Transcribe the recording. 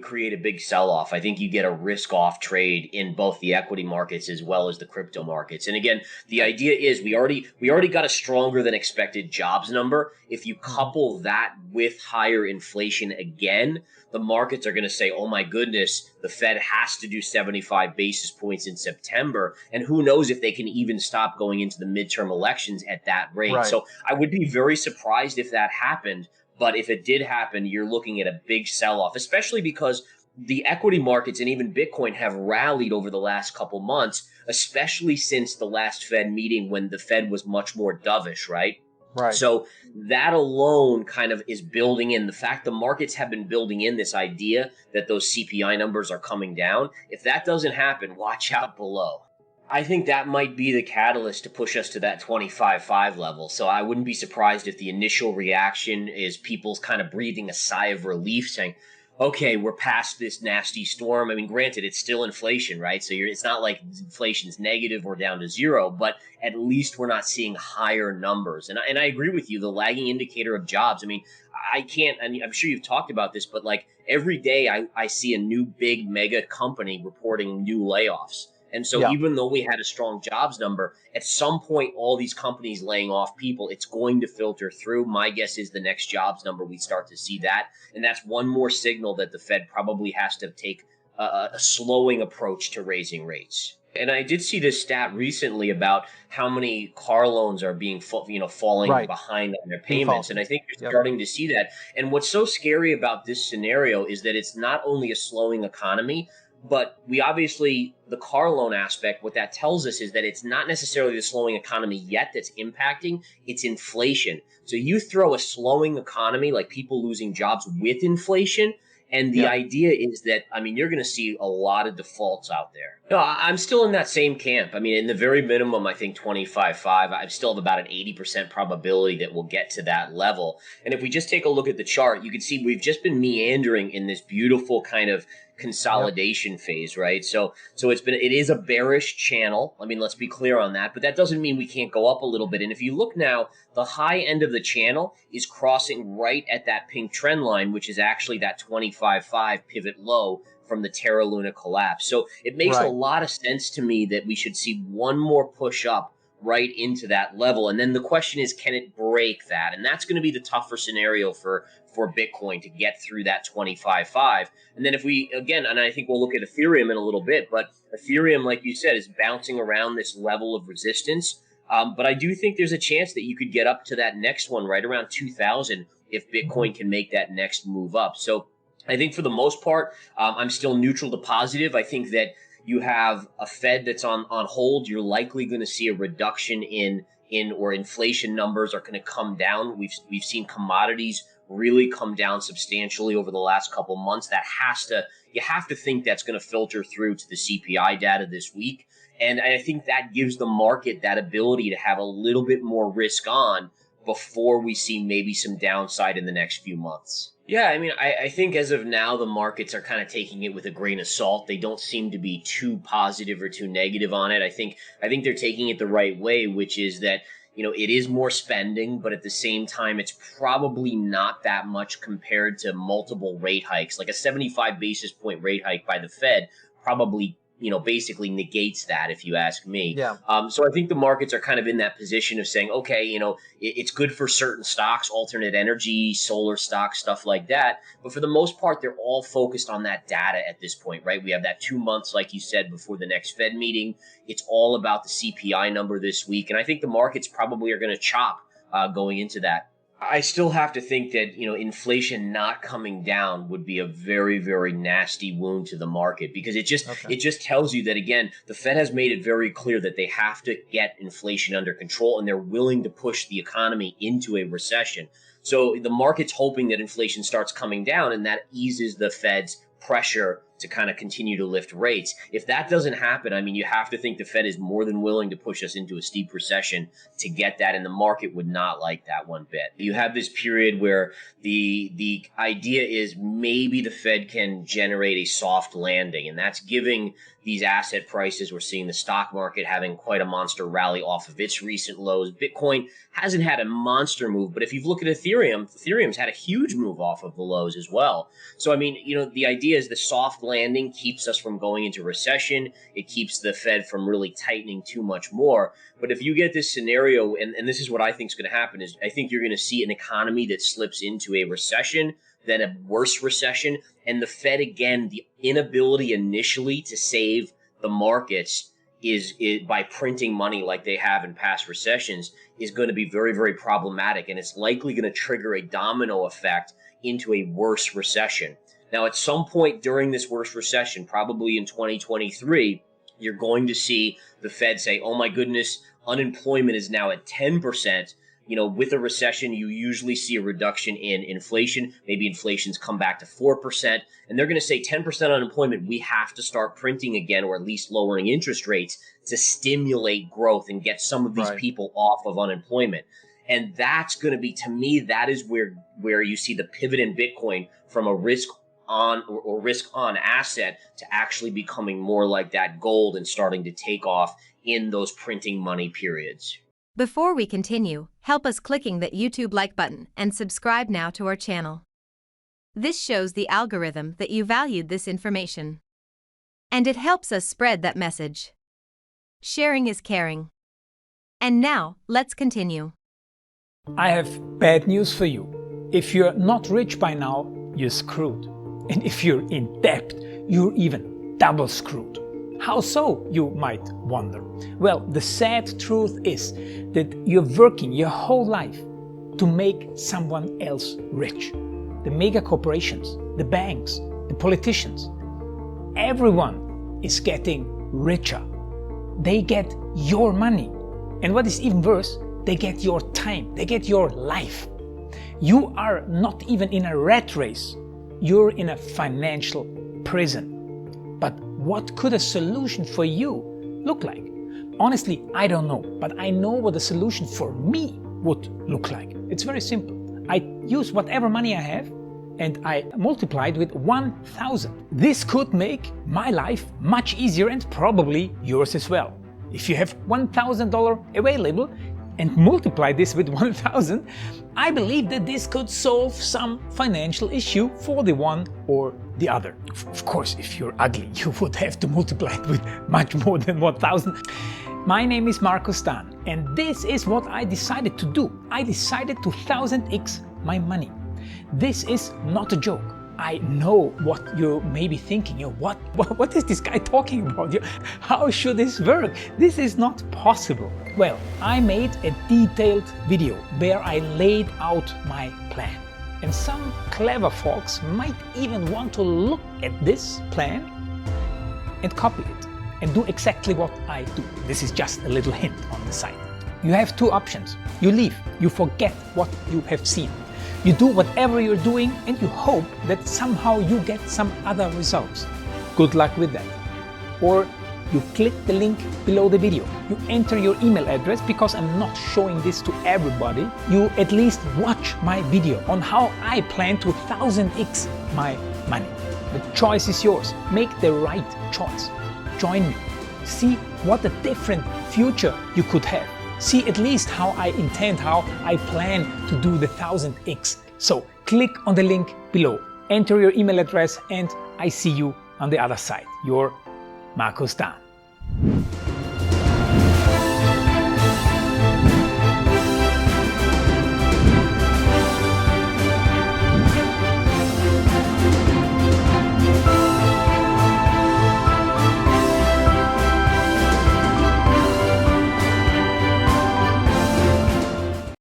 create a big sell-off. I think you get a risk-off trade in both the equity markets as well as the crypto markets. And again, the idea is we already got a stronger than expected jobs number. If you couple that with higher inflation again, the markets are going to say, "Oh my goodness, the Fed has to do 75 basis points in September." And who knows if they can even stop going into the midterm elections at that rate. Right. So I would be very surprised if that happened. But if it did happen, you're looking at a big sell-off, especially because the equity markets and even Bitcoin have rallied over the last couple months, especially since the last Fed meeting when the Fed was much more dovish, right? Right. So that alone kind of is building in the fact the markets have been building in this idea that those CPI numbers are coming down. If that doesn't happen, watch out below. I think that might be the catalyst to push us to that 25.5 level. So I wouldn't be surprised if the initial reaction is people's kind of breathing a sigh of relief saying, okay, we're past this nasty storm. I mean, granted, it's still inflation, right? So it's not like inflation's negative or down to zero, but at least we're not seeing higher numbers. And I agree with you, the lagging indicator of jobs. I mean, I can't, and I'm sure you've talked about this, but like every day I see a new big mega company reporting new layoffs. And so Yeah. even though we had a strong jobs number, at some point, all these companies laying off people, it's going to filter through. My guess is the next jobs number, we start to see that. And that's one more signal that the Fed probably has to take a slowing approach to raising rates. And I did see this stat recently about how many car loans are being, falling Right. behind on their payments. And I Defaulting. think you're Yep. starting to see that. And what's so scary about this scenario is that it's not only a slowing economy, but we obviously, the car loan aspect, what that tells us is that it's not necessarily the slowing economy yet that's impacting, it's inflation. So you throw a slowing economy, like people losing jobs with inflation, and the Yep. idea is that, I mean, you're going to see a lot of defaults out there. No, I'm still in that same camp. I mean, in the very minimum, I think 25.5, I still have about an 80% probability that we'll get to that level. And if we just take a look at the chart, you can see we've just been meandering in this beautiful kind of Yep. consolidation phase, right? So it is a bearish channel. I mean, let's be clear on that, but that doesn't mean we can't go up a little bit. And if you look now, the high end of the channel is crossing right at that pink trend line, which is actually that 25.5 pivot low from the Terra Luna collapse. So it makes a Right. lot of sense to me that we should see one more push up right into that level. And then the question is, can it break that? And that's going to be the tougher scenario for Bitcoin to get through that 25.5. And then if we, again, and I think we'll look at Ethereum in a little bit, but Ethereum, like you said, is bouncing around this level of resistance. But I do think there's a chance that you could get up to that next one right around 2000 if Bitcoin can make that next move up. So I think for the most part, I'm still neutral to positive. I think that you have a Fed that's on hold. You're likely going to see a reduction in or inflation numbers are going to come down. We've seen commodities really come down substantially over the last couple months. You have to think that's going to filter through to the CPI data this week. And I think that gives the market that ability to have a little bit more risk on before we see maybe some downside in the next few months. Yeah, I mean, I think as of now, the markets are kind of taking it with a grain of salt. They don't seem to be too positive or too negative on it. I think they're taking it the right way, which is that, it is more spending, but at the same time, it's probably not that much compared to multiple rate hikes. Like a 75 basis point rate hike by the Fed probably, basically negates that, if you ask me. Yeah. So I think the markets are kind of in that position of saying, okay, it's good for certain stocks, alternate energy, solar stocks, stuff like that. But for the most part, they're all focused on that data at this point, right? We have that 2 months, like you said, before the next Fed meeting. It's all about the CPI number this week. And I think the markets probably are going to chop going into that. I still have to think that, inflation not coming down would be a very, very nasty wound to the market, because it Okay. just tells you that, again, the Fed has made it very clear that they have to get inflation under control, and they're willing to push the economy into a recession. So the market's hoping that inflation starts coming down, and that eases the Fed's pressure to kind of continue to lift rates. If that doesn't happen, I mean, you have to think the Fed is more than willing to push us into a steep recession to get that, and the market would not like that one bit. You have this period where the idea is maybe the Fed can generate a soft landing, and that's giving these asset prices. We're seeing the stock market having quite a monster rally off of its recent lows. Bitcoin hasn't had a monster move, but if you look at Ethereum's had a huge move off of the lows as well. So, I mean, the idea is the soft landing keeps us from going into recession. It keeps the Fed from really tightening too much more. But if you get this scenario, and this is what I think is going to happen, is I think you're going to see an economy that slips into a recession, then a worse recession, and the Fed, again, the inability initially to save the markets is by printing money like they have in past recessions is going to be very, very problematic, and it's likely going to trigger a domino effect into a worse recession. Now, at some point during this worst recession, probably in 2023, you're going to see the Fed say, oh my goodness, unemployment is now at 10%. With a recession, you usually see a reduction in inflation. Maybe inflation's come back to 4%. And they're going to say 10% unemployment, we have to start printing again, or at least lowering interest rates to stimulate growth and get some of these people off of unemployment. And that's going to be, to me, that is where you see the pivot in Bitcoin from a risk on or risk on asset to actually becoming more like that gold and starting to take off in those printing money periods. Before we continue, help us clicking that YouTube like button and subscribe now to our channel. This shows the algorithm that you valued this information. And it helps us spread that message. Sharing is caring. And now, let's continue. I have bad news for you. If you're not rich by now, you're screwed. And if you're in debt, you're even double screwed. How so, you might wonder? Well, the sad truth is that you're working your whole life to make someone else rich. The mega corporations, the banks, the politicians, everyone is getting richer. They get your money. And what is even worse, they get your time, they get your life. You are not even in a rat race. You're in a financial prison. But what could a solution for you look like? Honestly, I don't know, but I know what a solution for me would look like. It's very simple. I use whatever money I have and I multiply it with 1,000. This could make my life much easier and probably yours as well. If you have $1,000 available and multiply this with 1,000, I believe that this could solve some financial issue for the one or the other. Of course, if you're ugly, you would have to multiply it with much more than 1,000. My name is Markus Dahn, and this is what I decided to do. I decided to 1000x my money. This is not a joke. I know what you may be thinking. What is this guy talking about? How should this work? This is not possible. Well, I made a detailed video where I laid out my plan. And some clever folks might even want to look at this plan and copy it and do exactly what I do. This is just a little hint on the side. You have two options. You leave, you forget what you have seen. You do whatever you're doing and you hope that somehow you get some other results. Good luck with that. Or you click the link below the video. You enter your email address because I'm not showing this to everybody. You at least watch my video on how I plan to 1000x my money. The choice is yours. Make the right choice. Join me. See what a different future you could have. See at least how I intend, how I plan to do the 1000x. So click on the link below, enter your email address, and I see you on the other side. Your Markus Dahn.